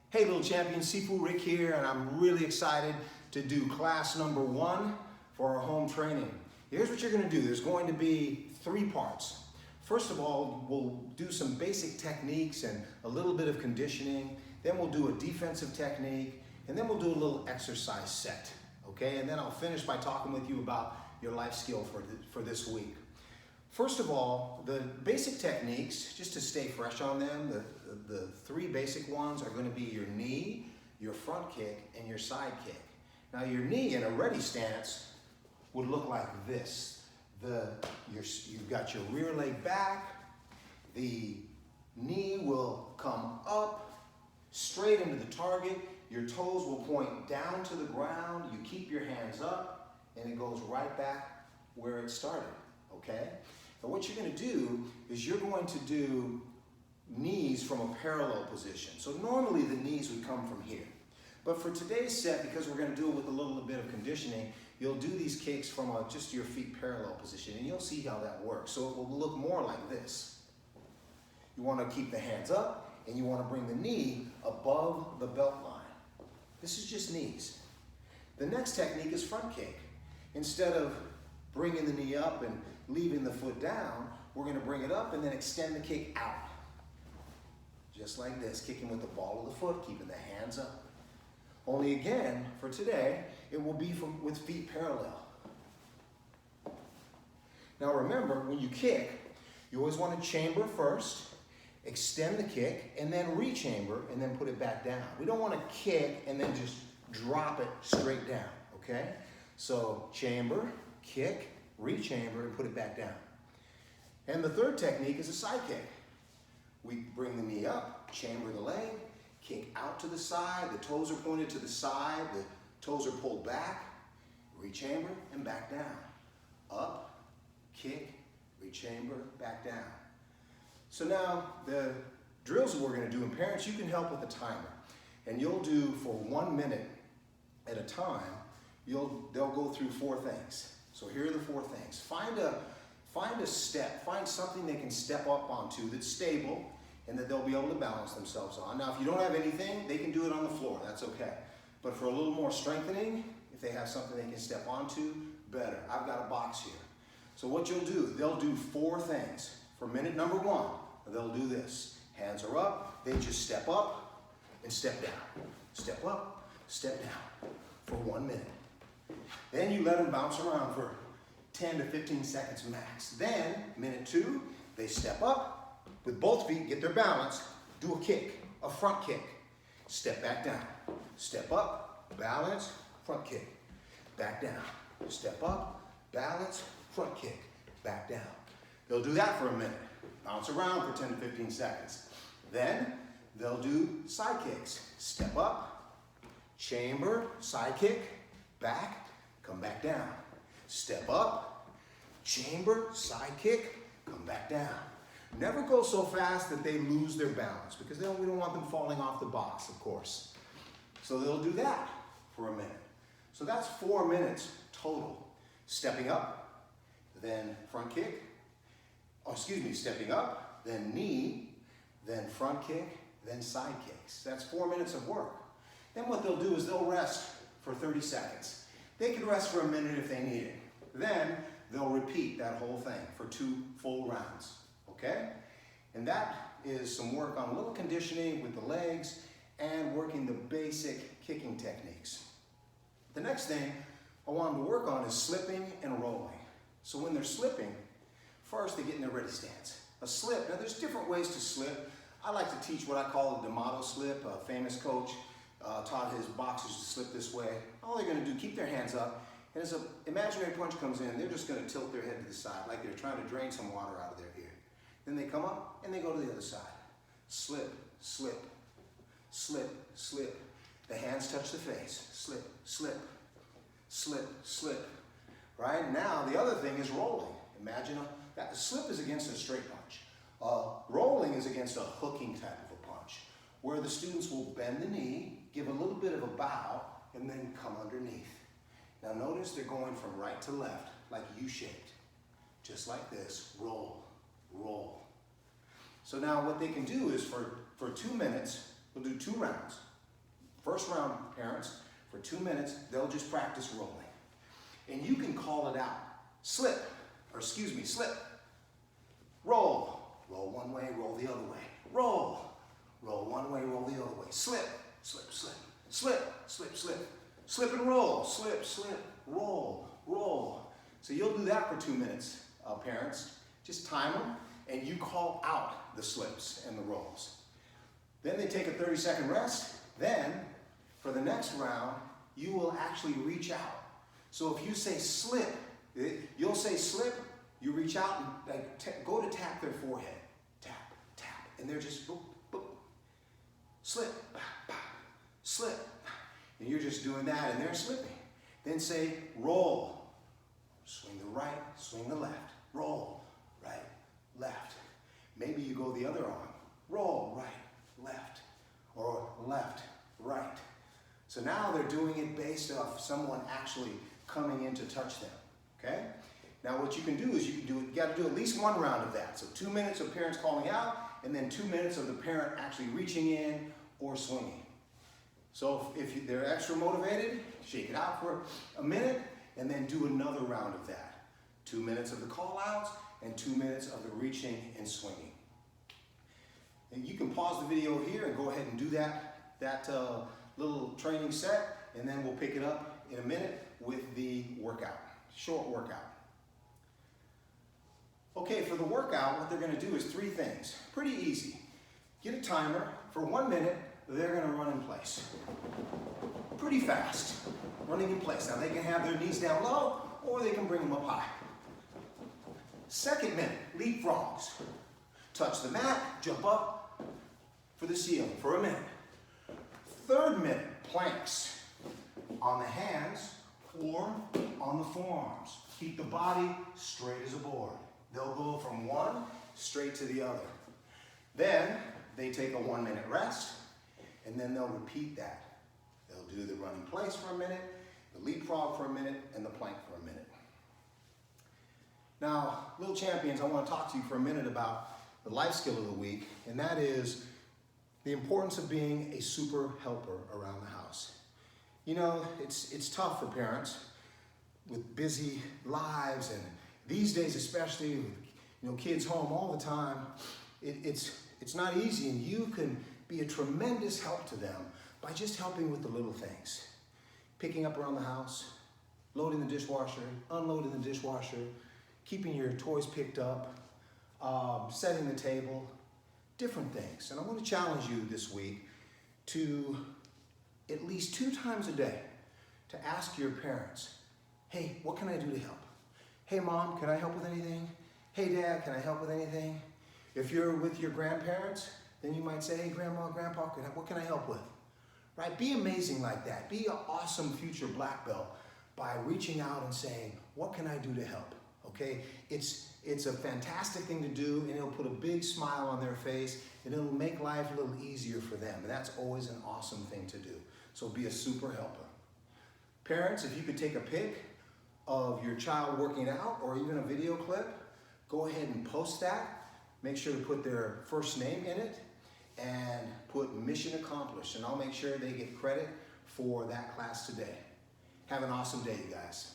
Hey little champion, Sifu Rick here, and I'm really excited to do class number 1 for our home training. Here's what you're going to do. There's going to be 3 parts. First of all, we'll do some basic techniques and a little bit of conditioning. Then we'll do a defensive technique, and then we'll do a little exercise set. Okay, and then I'll finish by talking with you about your life skill for this week. First of all, the basic techniques, just to stay fresh on them, the 3 basic ones are going to be your knee, your front kick, and your side kick. Now your knee in a ready stance would look like this. You've got your rear leg back, the knee will come up, straight into the target, your toes will point down to the ground, you keep your hands up, and it goes right back where it started, okay? But what you're going to do is you're going to do knees from a parallel position. So normally the knees would come from here. But for today's set, because we're going to do it with a little bit of conditioning, you'll do these kicks from just your feet parallel position, and you'll see how that works. So it will look more like this. You want to keep the hands up, and you want to bring the knee above the belt line. This is just knees. The next technique is front kick. Instead of bringing the knee up and leaving the foot down, we're going to bring it up and then extend the kick out. Just like this, kicking with the ball of the foot, keeping the hands up. Only again, for today, it will be with feet parallel. Now remember, when you kick, you always want to chamber first, extend the kick, and then rechamber, and then put it back down. We don't want to kick and then just drop it straight down, okay? So chamber, kick, rechamber, and put it back down. And the third technique is a side kick. We bring the knee up, chamber the leg, kick out to the side, the toes are pointed to the side, the toes are pulled back, rechamber, and back down. Up, kick, rechamber, back down. So now the drills that we're going to do, and parents, you can help with the timer. And you'll do for 1 minute at a time, they'll go through 4 things. So here are the 4 things. Find a step, find something they can step up onto that's stable and that they'll be able to balance themselves on. Now, if you don't have anything, they can do it on the floor, that's okay. But for a little more strengthening, if they have something they can step onto, better. I've got a box here. So what you'll do, they'll do 4 things. For minute number 1, they'll do this. Hands are up, they just step up and step down. Step up, step down for 1 minute. Then you let them bounce around for 10 to 15 seconds max. Then, minute 2, they step up with both feet, get their balance, do a kick, a front kick. Step back down. Step up, balance, front kick. Back down. Step up, balance, front kick. Back down. They'll do that for a minute. Bounce around for 10 to 15 seconds. Then, they'll do side kicks. Step up, chamber, side kick, back, come back down. Step up, chamber, side kick, come back down. Never go so fast that they lose their balance, because we don't want them falling off the box, of course. So they'll do that for a minute. So that's 4 minutes total. Stepping up, then front kick. Stepping up, then knee, then front kick, then side kicks. That's 4 minutes of work. Then what they'll do is they'll rest for 30 seconds. They can rest for a minute if they need it. Then they'll repeat that whole thing for 2 full rounds, okay? And that is some work on a little conditioning with the legs and working the basic kicking techniques. The next thing I want them to work on is slipping and rolling. So when they're slipping, first they get in their ready stance. A slip, now there's different ways to slip. I like to teach what I call a D'Amato slip. A famous coach taught his boxers to slip this way. All they're going to do, keep their hands up, and as an imaginary punch comes in, they're just going to tilt their head to the side like they're trying to drain some water out of their ear. Then they come up and they go to the other side. Slip, slip, slip, slip. The hands touch the face. Slip, slip, slip, slip. Right? Now the other thing is rolling. Imagine that the slip is against a straight punch. Rolling is against a hooking type of a punch, where the students will bend the knee, give a little bit of a bow, and then come underneath. Now notice they're going from right to left, like U-shaped. Just like this, roll, roll. So now what they can do is for 2 minutes, we'll do 2 rounds. First round, parents, for 2 minutes, they'll just practice rolling. And you can call it out. Slip, slip. Roll. Roll one way, roll the other way. Roll. Roll one way, roll the other way. Slip, slip, slip. Slip, slip, slip. Slip and roll. Slip, slip, roll, roll. So you'll do that for 2 minutes, parents. Just time them, and you call out the slips and the rolls. Then they take a 30-second rest. Then, for the next round, you will actually reach out. So if you say slip, you'll say slip, you reach out and go to tap their forehead. Tap, tap, and they're just boop, boop. Slip, bah, bah, slip. And you're just doing that, and they're slipping. Then say roll. Swing the right, swing the left. Roll, right, left. Maybe you go the other arm. Roll, right, left, or left, right. So now they're doing it based off someone actually coming in to touch them, okay? Now what you can do is you got to do at least 1 round of that. So 2 minutes of parents calling out, and then 2 minutes of the parent actually reaching in or swinging. So if they're extra motivated, shake it out for a minute, and then do another round of that. 2 minutes of the call outs, and 2 minutes of the reaching and swinging. And you can pause the video here and go ahead and do that little training set, and then we'll pick it up in a minute with the workout, short workout. Okay, for the workout, what they're gonna do is 3 things. Pretty easy. Get a timer. For 1 minute, they're gonna run in place. Pretty fast, running in place. Now they can have their knees down low, or they can bring them up high. 2nd minute, leapfrogs. Touch the mat, jump up for the ceiling for a minute. 3rd minute, planks on the hands or on the forearms. Keep the body straight as a board. They'll go from one straight to the other. Then they take a 1 minute rest, and then they'll repeat that. They'll do the running place for a minute, the leapfrog for a minute, and the plank for a minute. Now, little champions, I want to talk to you for a minute about the life skill of the week, and that is the importance of being a super helper around the house. You know, it's tough for parents with busy lives, and these days especially with kids home all the time. It's not easy, and you can be a tremendous help to them by just helping with the little things. Picking up around the house, loading the dishwasher, unloading the dishwasher, keeping your toys picked up, setting the table, different things. And I want to challenge you this week to at least 2 times a day to ask your parents, hey, what can I do to help? Hey, Mom, can I help with anything? Hey, Dad, can I help with anything? If you're with your grandparents, then you might say, hey, Grandma, Grandpa, what can I help with? Right? Be amazing like that. Be an awesome future black belt by reaching out and saying, what can I do to help? Okay? It's a fantastic thing to do, and it'll put a big smile on their face, and it'll make life a little easier for them. And that's always an awesome thing to do. So be a super helper. Parents, if you could take a pic of your child working out or even a video clip, go ahead and post that. Make sure to put their first name in it and put mission accomplished. And I'll make sure they get credit for that class today. Have an awesome day, you guys.